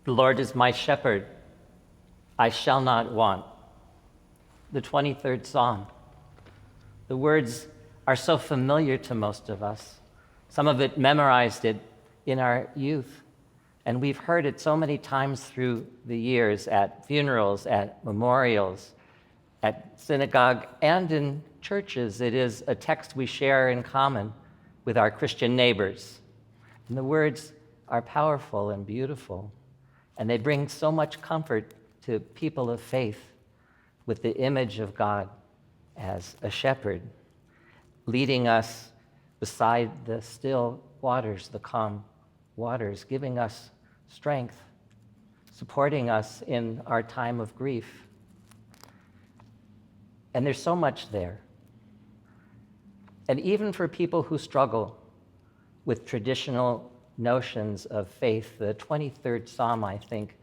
The Lord is my shepherd, I shall not want. The 23rd Psalm. The words are so familiar to most of us. Some of it memorized it in our youth, and we've heard it so many times through the years at funerals, at memorials, at synagogue, and in churches. It is a text we share in common with our Christian neighbors. And the words are powerful and beautiful, and they bring so much comfort to people of faith with the image of God as a shepherd, leading us beside the still waters, the calm waters, giving us strength, supporting us in our time of grief. And there's so much there. And even for people who struggle with traditional notions of faith, the 23rd Psalm, I think,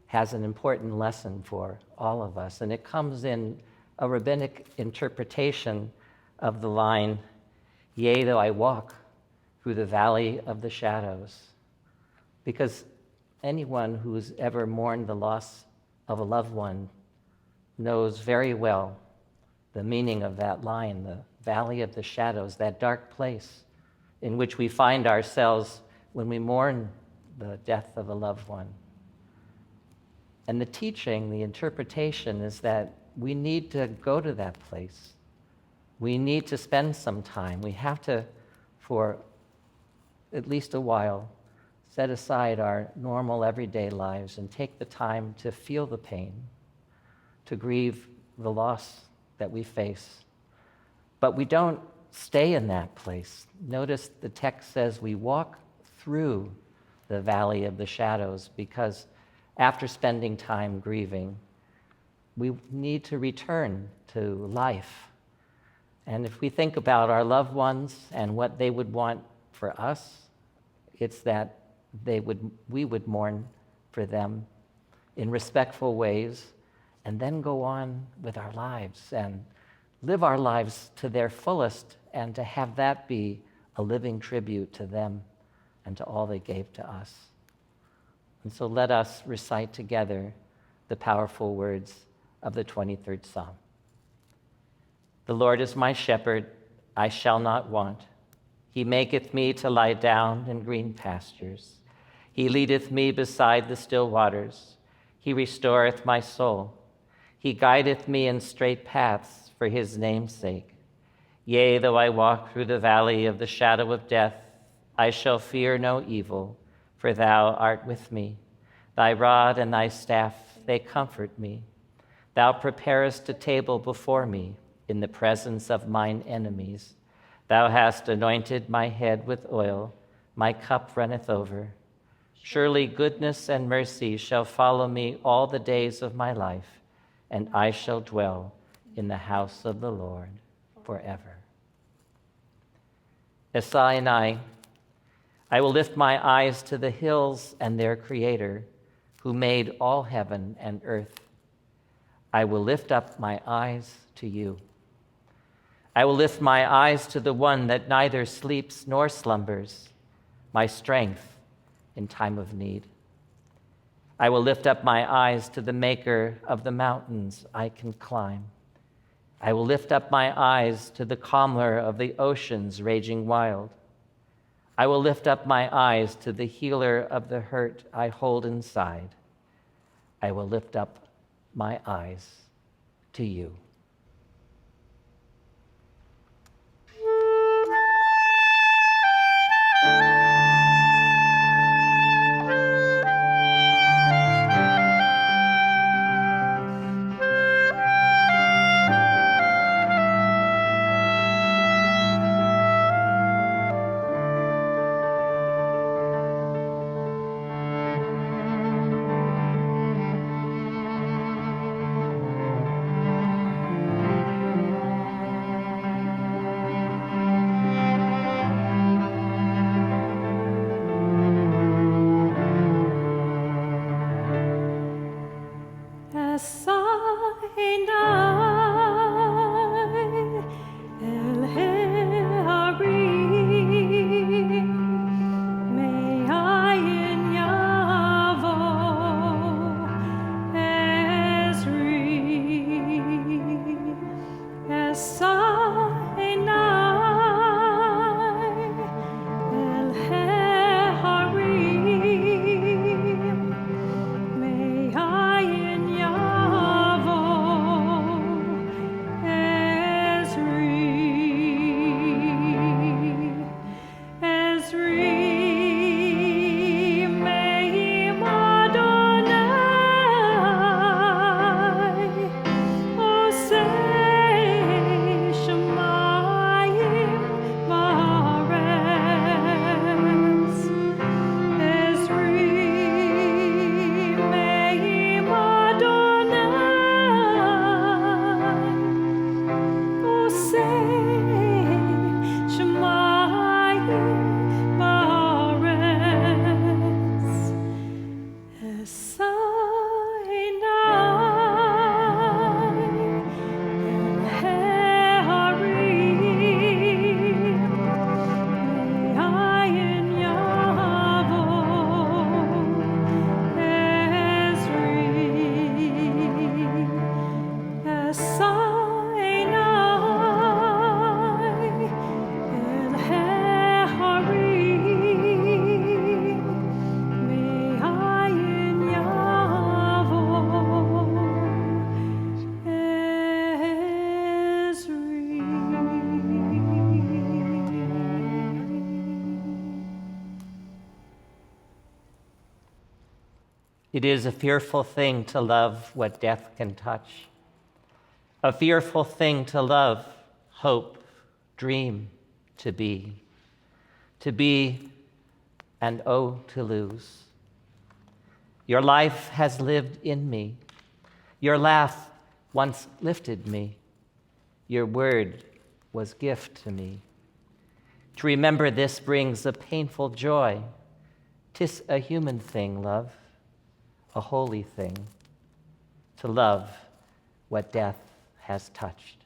has an important lesson for all of us. And it comes in a rabbinic interpretation of the line, "Yea, though I walk through the valley of the shadows." Because anyone who's ever mourned the loss of a loved one knows very well the meaning of that line, the valley of the shadows, that dark place in which we find ourselves when we mourn the death of a loved one. And the teaching, the interpretation is that we need to go to that place. We need to spend some time. We have to, for at least a while, set aside our normal everyday lives and take the time to feel the pain, to grieve the loss that we face. But we don't stay in that place. Notice the text says we walk through the valley of the shadows, because after spending time grieving, we need to return to life. And if we think about our loved ones and what they would want for us, it's that we would mourn for them in respectful ways, and then go on with our lives and live our lives to their fullest, and to have that be a living tribute to them and to all they gave to us. And so let us recite together the powerful words of the 23rd Psalm. The Lord is my shepherd, I shall not want. He maketh me to lie down in green pastures. He leadeth me beside the still waters. He restoreth my soul. He guideth me in straight paths for his name's sake. Yea, though I walk through the valley of the shadow of death, I shall fear no evil, for thou art with me. Thy rod and thy staff, they comfort me. Thou preparest a table before me in the presence of mine enemies. Thou hast anointed my head with oil, my cup runneth over. Surely goodness and mercy shall follow me all the days of my life, and I shall dwell in the house of the Lord forever. Esai and I will lift my eyes to the hills and their Creator, who made all heaven and earth. I will lift up my eyes to you. I will lift my eyes to the one that neither sleeps nor slumbers, my strength in time of need. I will lift up my eyes to the maker of the mountains I can climb. I will lift up my eyes to the calmer of the oceans raging wild. I will lift up my eyes to the healer of the hurt I hold inside. I will lift up my eyes to you. It is a fearful thing to love what death can touch, a fearful thing to love, hope, dream, to be and oh, to lose. Your life has lived in me. Your laugh once lifted me. Your word was gift to me. To remember this brings a painful joy. 'Tis a human thing, love, a holy thing, to love what death has touched.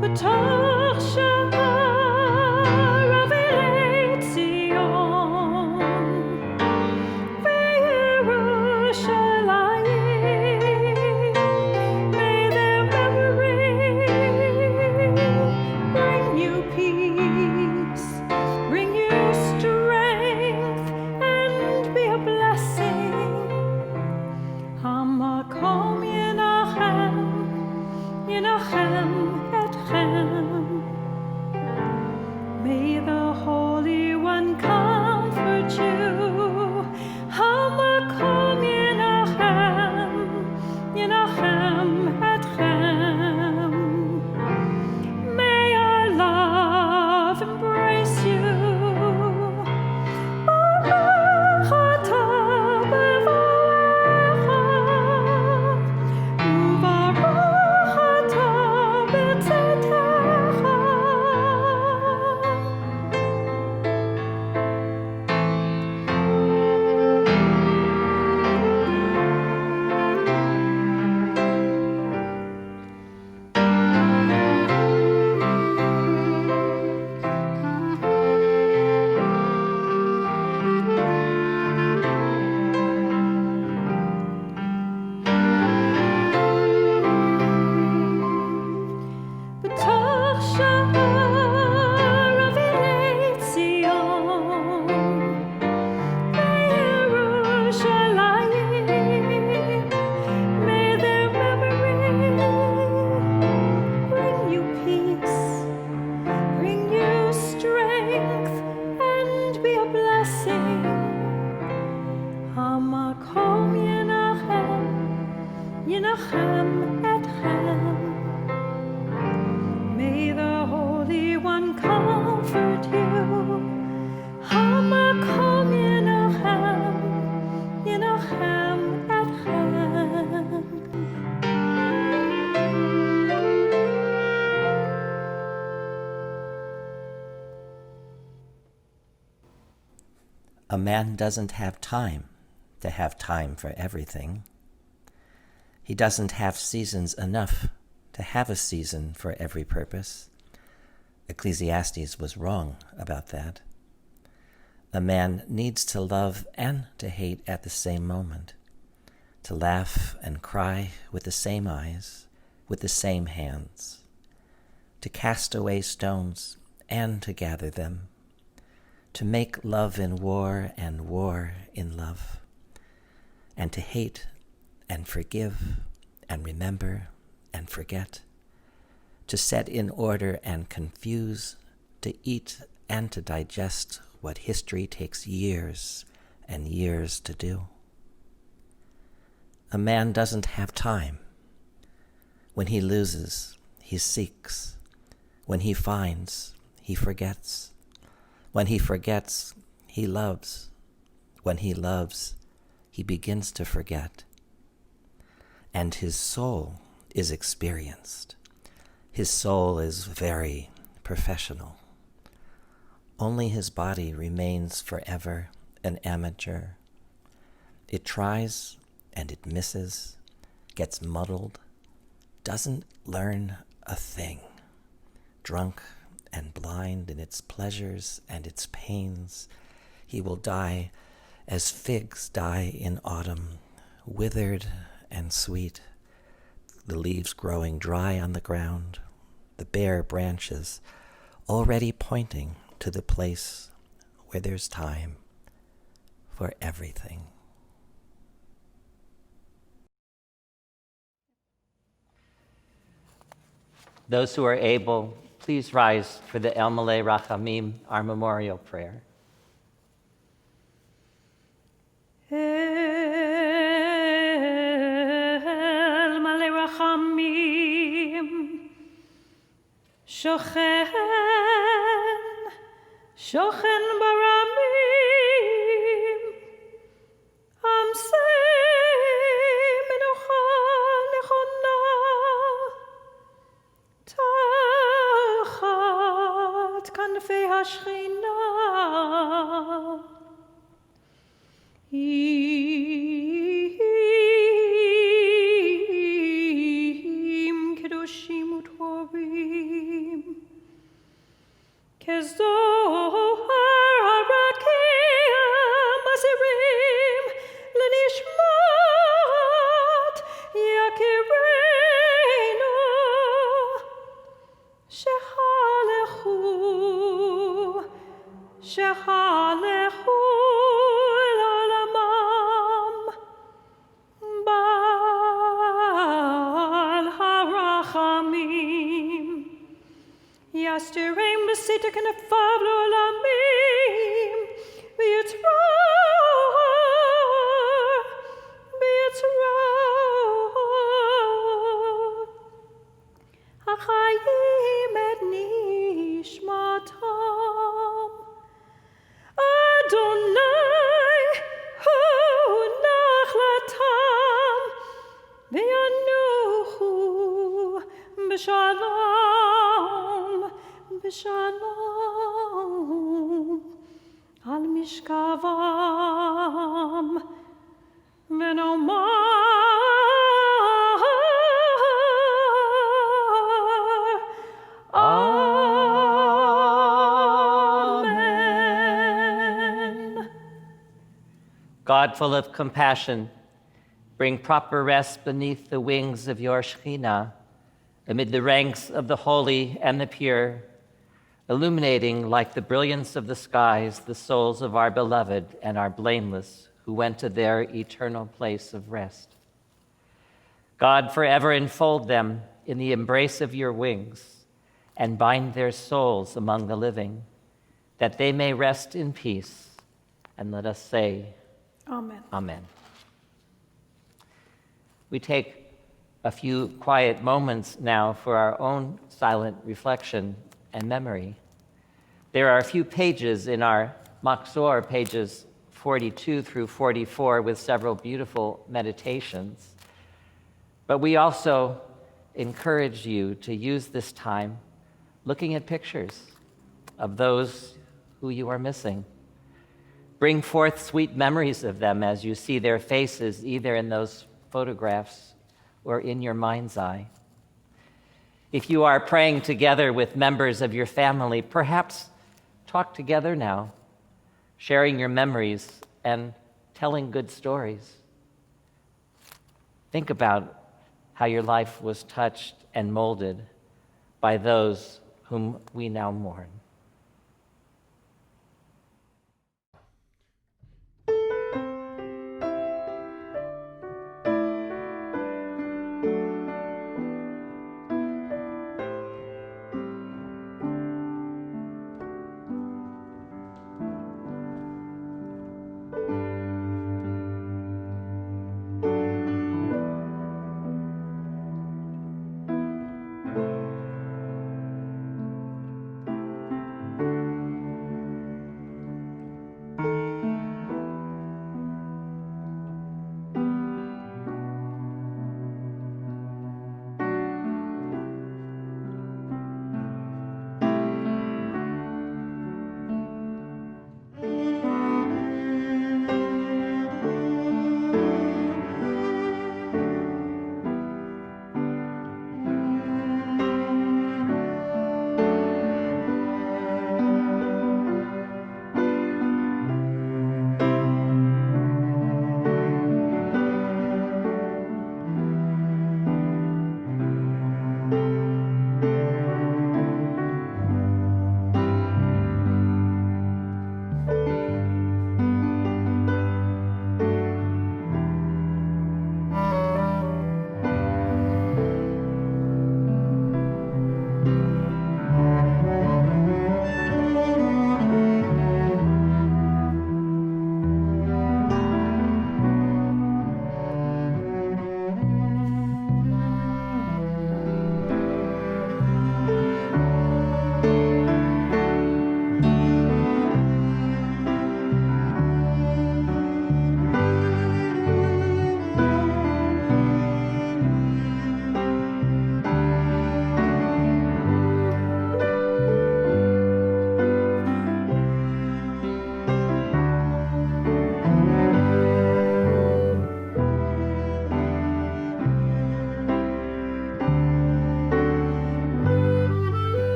B'toch Shabbat A man doesn't have time to have time for everything. He doesn't have seasons enough to have a season for every purpose. Ecclesiastes was wrong about that. A man needs to love and to hate at the same moment, to laugh and cry with the same eyes, with the same hands, to cast away stones and to gather them, to make love in war and war in love, and to hate and forgive and remember and forget, to set in order and confuse, to eat and to digest what history takes years and years to do. A man doesn't have time. When he loses, he seeks. When he finds, he forgets. When he forgets, he loves. When he loves, he begins to forget. And his soul is experienced. His soul is very professional. Only his body remains forever an amateur. It tries and it misses, gets muddled, doesn't learn a thing. Drunk and blind in its pleasures and its pains, he will die as figs die in autumn, withered and sweet, the leaves growing dry on the ground, the bare branches already pointing to the place where there's time for everything. Those who are able, please rise for the El Malei Rachamim, our memorial prayer. El Malei Rachamim, Shochen baramim, Amsei menucha nechona, Tachat kanfei hashchina, Im kedoshim u'torim, Kezohar harakim asirim lenishmat yakireinu shehalechu l'olamam bal harachamim Yasterem b'sitek nefav l'olamim b'yitzror hachayim et nishmatam Adonai hu nachlatam v'yanuchu b'shalom al mishkavam v'nomar Amen. God, full of compassion, bring proper rest beneath the wings of your Shekhinah, amid the ranks of the holy and the pure, illuminating like the brilliance of the skies the souls of our beloved and our blameless who went to their eternal place of rest. God, forever enfold them in the embrace of your wings and bind their souls among the living, that they may rest in peace. And let us say, Amen. Amen. We take a few quiet moments now for our own silent reflection and memory. There are a few pages in our Machzor, pages 42 through 44, with several beautiful meditations. But we also encourage you to use this time looking at pictures of those who you are missing, Bring forth sweet memories of them as you see their faces, either in those photographs or in your mind's eye. If you are praying together with members of your family, perhaps talk together now, sharing your memories and telling good stories. Think about how your life was touched and molded by those whom we now mourn.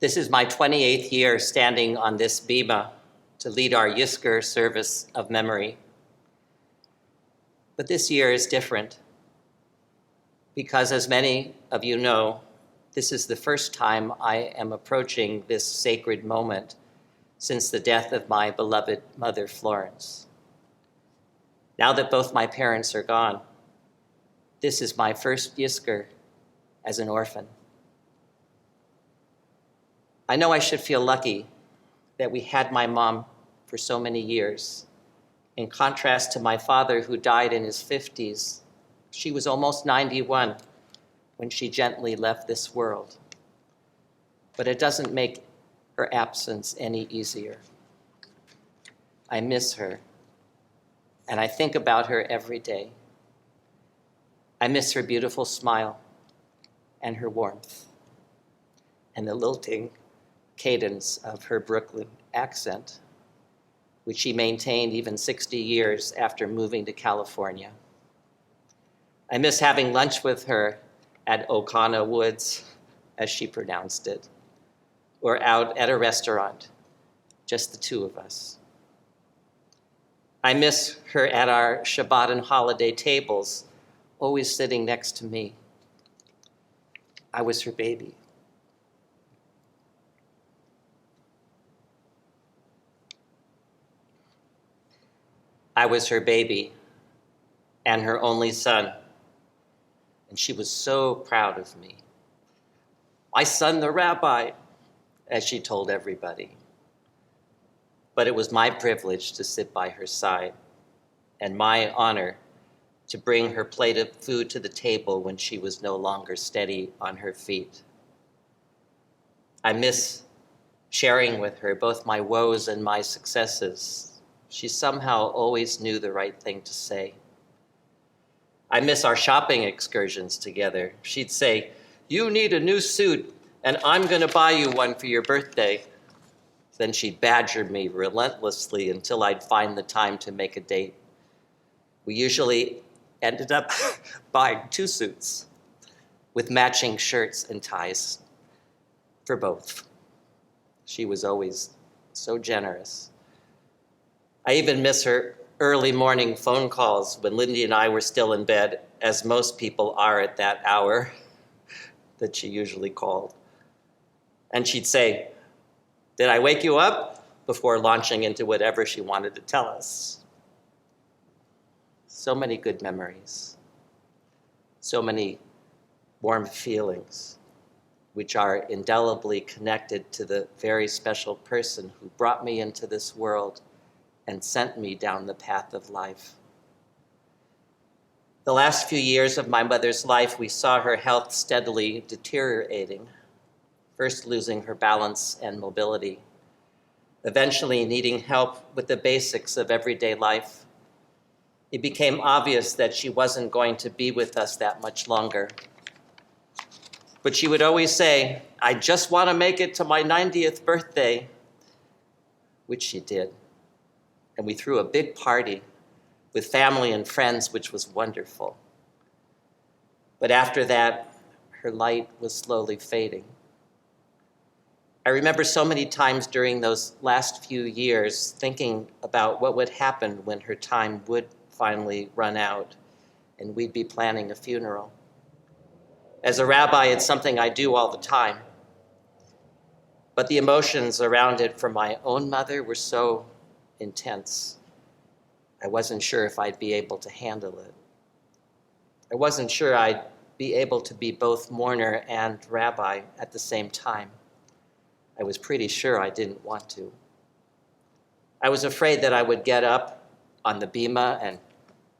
This is my 28th year standing on this bima to lead our Yizkor service of memory. But this year is different because, as many of you know, this is the first time I am approaching this sacred moment since the death of my beloved mother, Florence. Now that both my parents are gone, this is my first Yizkor as an orphan. I know I should feel lucky that we had my mom for so many years. In contrast to my father, who died in his 50s, she was almost 91 when she gently left this world. But it doesn't make her absence any easier. I miss her, and I think about her every day. I miss her beautiful smile and her warmth and the lilting cadence of her Brooklyn accent, which she maintained even 60 years after moving to California. I miss having lunch with her at Okana Woods, as she pronounced it, or out at a restaurant, just the two of us. I miss her at our Shabbat and holiday tables, always sitting next to me. I was her baby. I was her baby and her only son, and she was so proud of me. "My son, the rabbi," as she told everybody. But it was my privilege to sit by her side and my honor to bring her plate of food to the table when she was no longer steady on her feet. I miss sharing with her both my woes and my successes. She somehow always knew the right thing to say. I miss our shopping excursions together. She'd say, "You need a new suit, and I'm going to buy you one for your birthday." Then she'd badger me relentlessly until I'd find the time to make a date. We usually ended up buying 2 suits with matching shirts and ties for both. She was always so generous. I even miss her early morning phone calls when Lindy and I were still in bed, as most people are at that hour that she usually called. And she'd say, "Did I wake you up?" before launching into whatever she wanted to tell us. So many good memories, so many warm feelings, which are indelibly connected to the very special person who brought me into this world and sent me down the path of life. The last few years of my mother's life, we saw her health steadily deteriorating, first losing her balance and mobility, eventually needing help with the basics of everyday life. It became obvious that she wasn't going to be with us that much longer. But she would always say, "I just want to make it to my 90th birthday," which she did. And we threw a big party with family and friends, which was wonderful. But after that, her light was slowly fading. I remember so many times during those last few years thinking about what would happen when her time would finally run out and we'd be planning a funeral. As a rabbi, it's something I do all the time. But the emotions around it for my own mother were so intense. I wasn't sure if I'd be able to handle it. I wasn't sure I'd be able to be both mourner and rabbi at the same time. I was pretty sure I didn't want to. I was afraid that I would get up on the bima and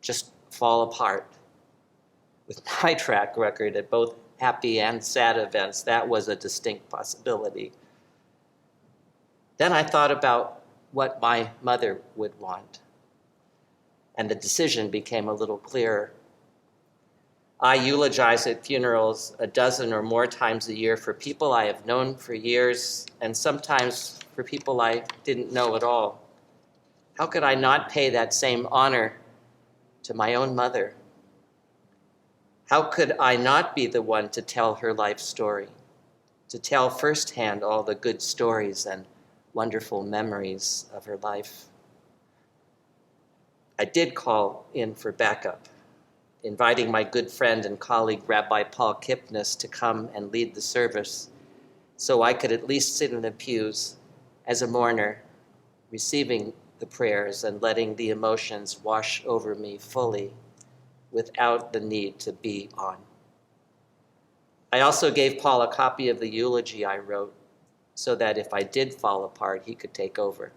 just fall apart. With my track record at both happy and sad events, that was a distinct possibility. Then I thought about what my mother would want, and the decision became a little clearer. I eulogize at funerals a dozen or more times a year for people I have known for years, and sometimes for people I didn't know at all. How could I not pay that same honor to my own mother? How could I not be the one to tell her life story, to tell firsthand all the good stories and wonderful memories of her life? I did call in for backup, inviting my good friend and colleague, Rabbi Paul Kipnis, to come and lead the service so I could at least sit in the pews as a mourner, receiving the prayers and letting the emotions wash over me fully without the need to be on. I also gave Paul a copy of the eulogy I wrote so that if I did fall apart, he could take over.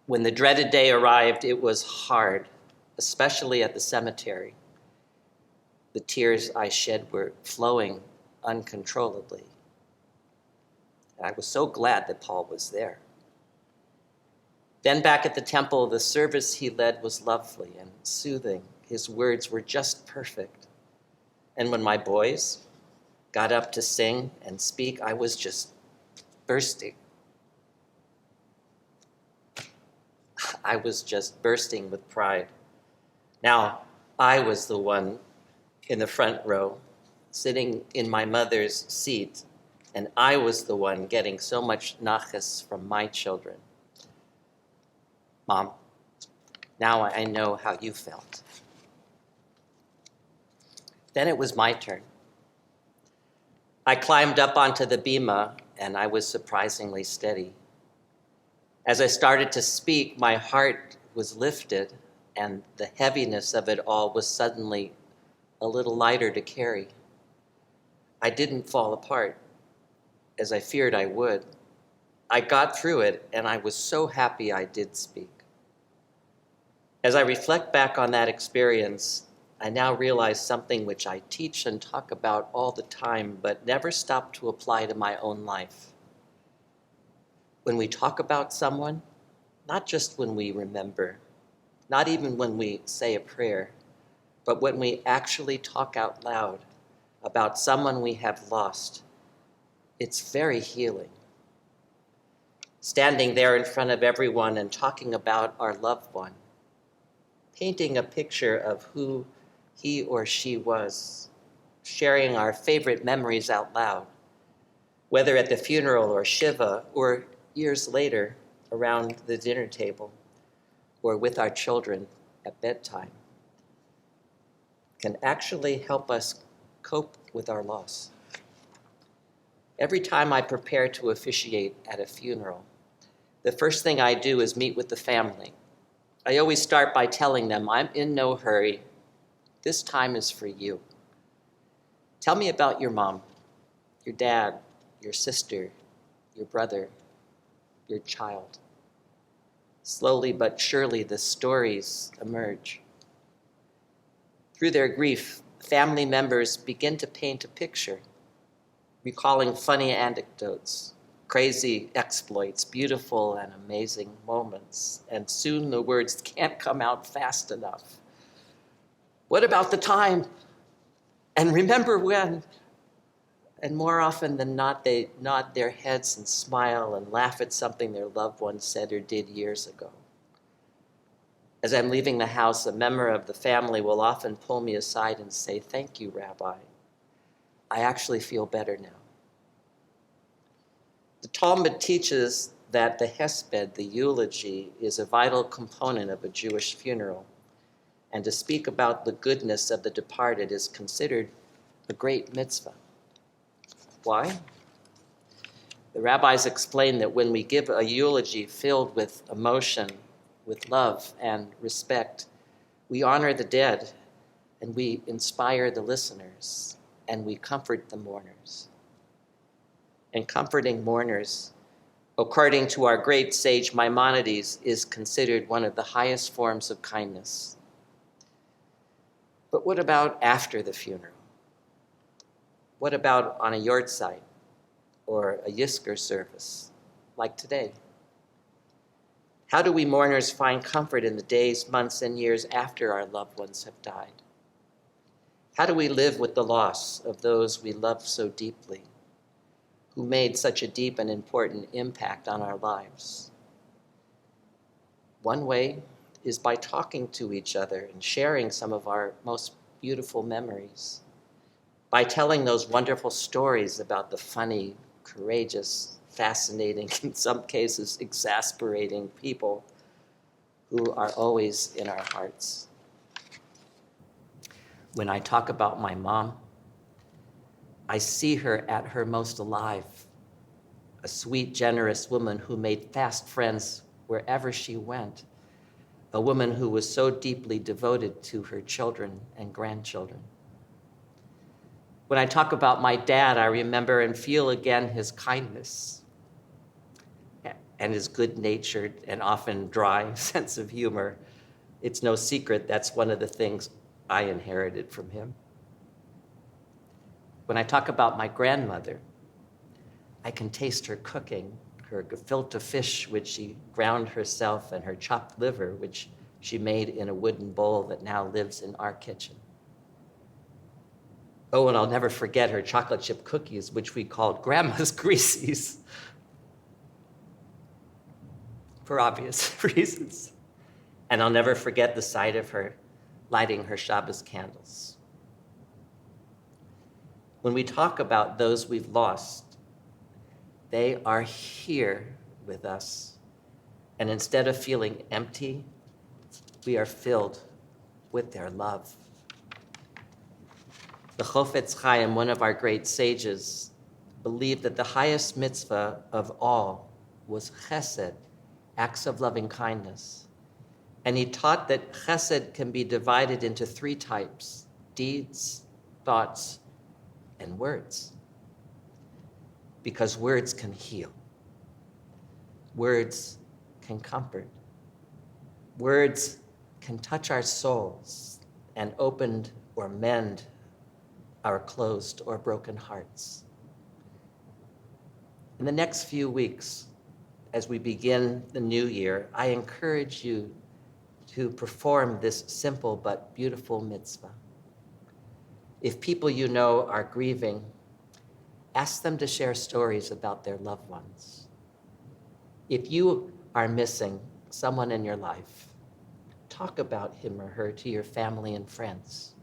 When the dreaded day arrived, it was hard, especially at the cemetery. The tears I shed were flowing uncontrollably. And I was so glad that Paul was there. Then back at the temple, the service he led was lovely and soothing. His words were just perfect. And when my boys got up to sing and speak, I was just bursting. I was just bursting with pride. Now, I was the one in the front row, sitting in my mother's seat, and I was the one getting so much nachas from my children. Mom, now I know how you felt. Then it was my turn. I climbed up onto the bima, and I was surprisingly steady. As I started to speak, my heart was lifted, and the heaviness of it all was suddenly a little lighter to carry. I didn't fall apart, as I feared I would. I got through it, and I was so happy I did speak. As I reflect back on that experience, I now realize something which I teach and talk about all the time, but never stop to apply to my own life. When we talk about someone, not just when we remember, not even when we say a prayer, but when we actually talk out loud about someone we have lost, it's very healing. Standing there in front of everyone and talking about our loved one, painting a picture of who he or she was, sharing our favorite memories out loud, whether at the funeral or Shiva or years later around the dinner table or with our children at bedtime, can actually help us cope with our loss. Every time I prepare to officiate at a funeral, the first thing I do is meet with the family. I always start by telling them, I'm in no hurry. This time is for you. Tell me about your mom, your dad, your sister, your brother, your child. Slowly but surely, the stories emerge. Through their grief, family members begin to paint a picture, recalling funny anecdotes, crazy exploits, beautiful and amazing moments, and soon the words can't come out fast enough. What about the time? And remember when? And more often than not, they nod their heads and smile and laugh at something their loved one said or did years ago. As I'm leaving the house, a member of the family will often pull me aside and say, "Thank you, Rabbi. I actually feel better now." The Talmud teaches that the hesped, the eulogy, is a vital component of a Jewish funeral, and to speak about the goodness of the departed is considered a great mitzvah. Why? The rabbis explain that when we give a eulogy filled with emotion, with love and respect, we honor the dead and we inspire the listeners and we comfort the mourners. And comforting mourners, according to our great sage Maimonides, is considered one of the highest forms of kindness. But what about after the funeral? What about on a yard site or a Yizkor service, like today? How do we mourners find comfort in the days, months, and years after our loved ones have died? How do we live with the loss of those we love so deeply, who made such a deep and important impact on our lives? One way is by talking to each other and sharing some of our most beautiful memories, by telling those wonderful stories about the funny, courageous, fascinating, in some cases exasperating people who are always in our hearts. When I talk about my mom, I see her at her most alive, a sweet, generous woman who made fast friends wherever she went, a woman who was so deeply devoted to her children and grandchildren. When I talk about my dad, I remember and feel again his kindness and his good-natured and often dry sense of humor. It's no secret that's one of the things I inherited from him. When I talk about my grandmother, I can taste her cooking, her gefilte fish, which she ground herself, and her chopped liver, which she made in a wooden bowl that now lives in our kitchen. Oh, and I'll never forget her chocolate chip cookies, which we called Grandma's Greasies, for obvious reasons. And I'll never forget the sight of her lighting her Shabbos candles. When we talk about those we've lost, they are here with us. And instead of feeling empty, we are filled with their love. The Chofetz Chaim, one of our great sages, believed that the highest mitzvah of all was chesed, acts of loving kindness. And he taught that chesed can be divided into three types: deeds, thoughts, and words. Because words can heal. Words can comfort. Words can touch our souls and open or mend our closed or broken hearts. In the next few weeks, as we begin the new year, I encourage you to perform this simple but beautiful mitzvah. If people you know are grieving, ask them to share stories about their loved ones. If you are missing someone in your life, talk about him or her to your family and friends.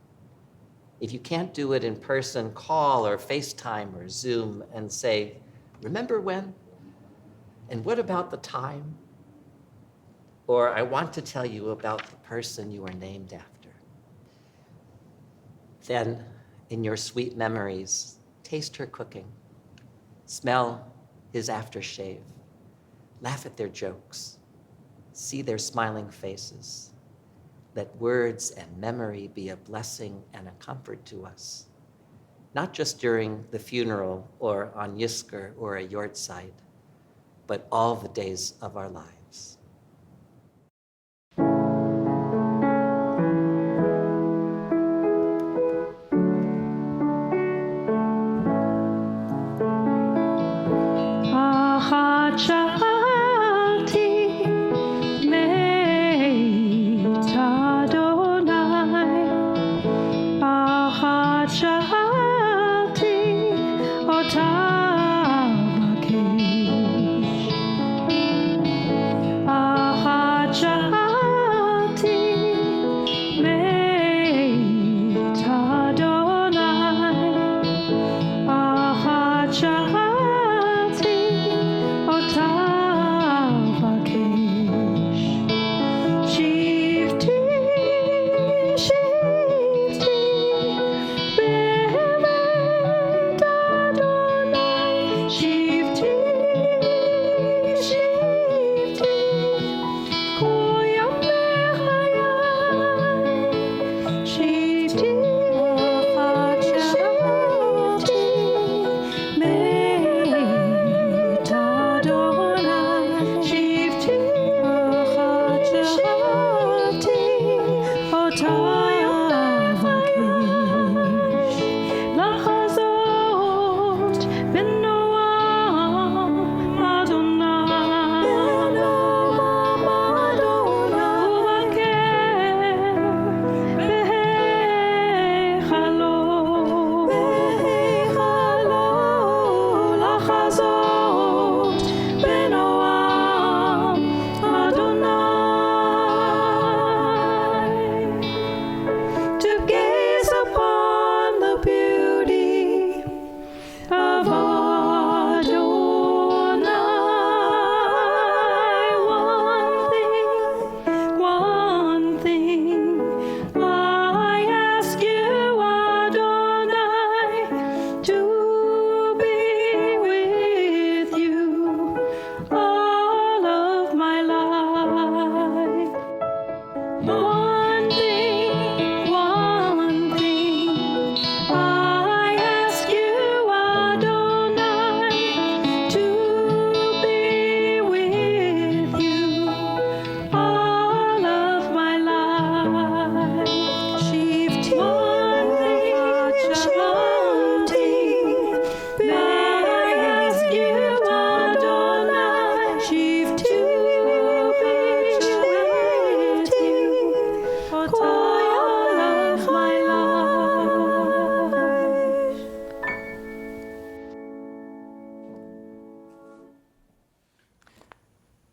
If you can't do it in person, call or FaceTime or Zoom and say, "Remember when? And what about the time?" Or, "I want to tell you about the person you are named after." Then, in your sweet memories, taste her cooking, smell his aftershave, laugh at their jokes, see their smiling faces. Let words and memory be a blessing and a comfort to us, not just during the funeral or on Yizkor or a yortzeit, but all the days of our lives.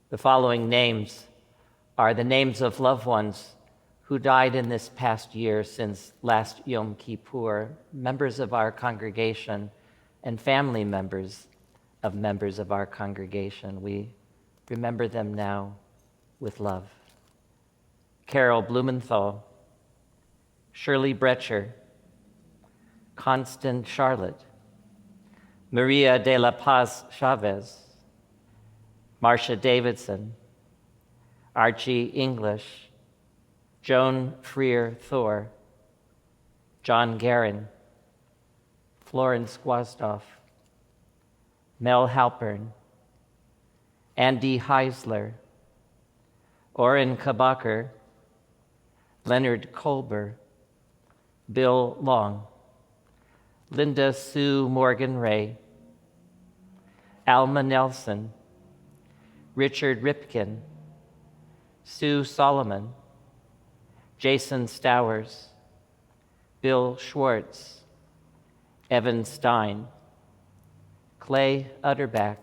The following names are the names of loved ones who died in this past year since last Yom Kippur, members of our congregation and family members of our congregation. We remember them now with love. Carol Blumenthal, Shirley Brecher, Constance Charlotte, Maria de la Paz Chavez, Marcia Davidson, Archie English, Joan Freer Thor, John Guerin, Florence Gwazdoff, Mel Halpern, Andy Heisler, Oren Kabacher, Leonard Kolber, Bill Long, Linda Sue Morgan Ray, Alma Nelson, Richard Ripkin, Sue Solomon, Jason Stowers, Bill Schwartz, Evan Stein, Clay Utterback,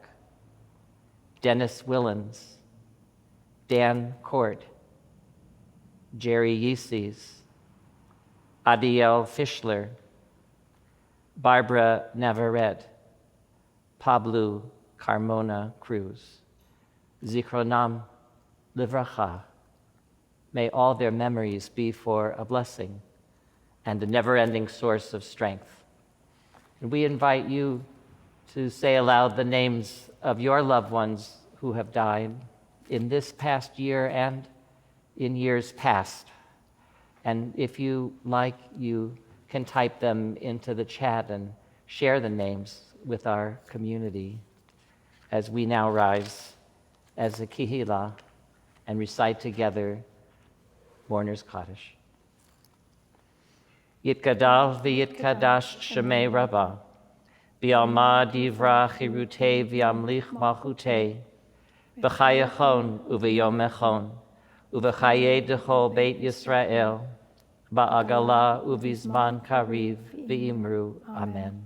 Dennis Willens, Dan Court, Jerry Yeeses, Adiel Fischler, Barbara Navarrete, Pablo Carmona Cruz, Zikronam Livracha. May all their memories be for a blessing and a never-ending source of strength. And we invite you to say aloud the names of your loved ones who have died in this past year and in years past. And if you like, you can type them into the chat and share the names with our community as we now rise as a kihila and recite together Mourner's Kaddish. Yitgadal v'yitkadash shemei Rabbah, B'alma divra chirutei v'yamlich malchutei, B'chayachon u'v'yom echon, u'v'chayei d'chol Beit Yisrael, Ba'agala u'v'zman kariv v'imru. Amen.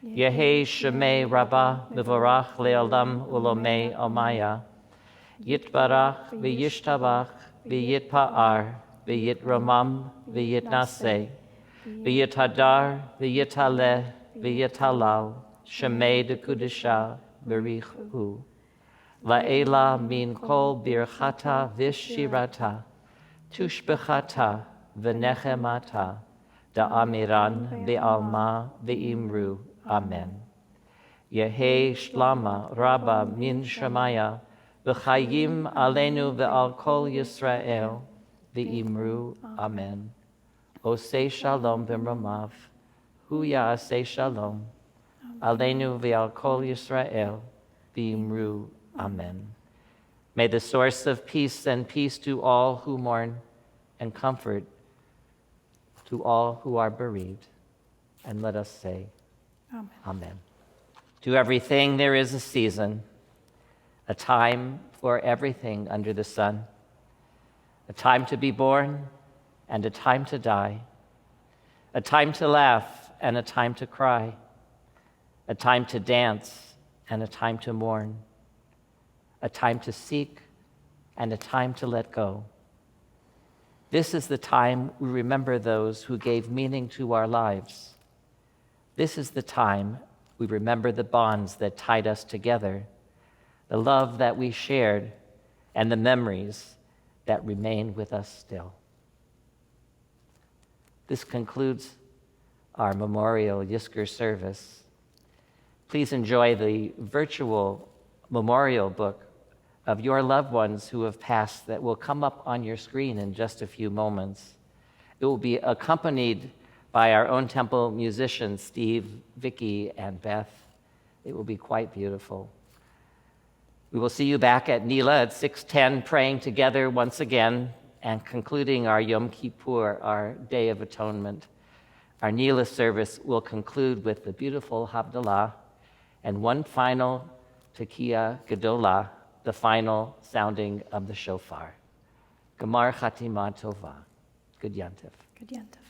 Yehei shemei Rabbah mevorach le'olam ulomei omaya, Yitbarach v'yishtabach v'yitpa'ar v'yitramam v'yitnaseh, v'yithadar v'yitaleh v'yitalal, shemei dekudisha berichu. La'ela min kol birchata v'shirata, tushbechata v'nechemata, da'amiran be'alma ve'imru. Amen. Yehei shlama rabba min shemaya, v'chayim aleinu ve'al kol Yisrael, ve'imru. Amen. Osei shalom v'mramav, hu ya'asei shalom, aleinu ve'al kol Yisrael, ve'imru. Amen. May the source of peace send peace to all who mourn and comfort to all who are bereaved. And let us say, Amen. Amen. To everything there is a season, a time for everything under the sun, a time to be born and a time to die, a time to laugh and a time to cry, a time to dance and a time to mourn, a time to seek and a time to let go. This is the time we remember those who gave meaning to our lives. This is the time we remember the bonds that tied us together, the love that we shared, and the memories that remain with us still. This concludes our memorial Yizkor service. Please enjoy the virtual memorial book of your loved ones who have passed that will come up on your screen in just a few moments. It will be accompanied by our own temple musicians, Steve, Vicky, and Beth. It will be quite beautiful. We will see you back at Nila at 6:10, praying together once again and concluding our Yom Kippur, our Day of Atonement. Our Nila service will conclude with the beautiful Havdalah and one final Tekiah Gedolah, the final sounding of the shofar. Gamar Chatima Tova. Good Yantif. Good Yantif.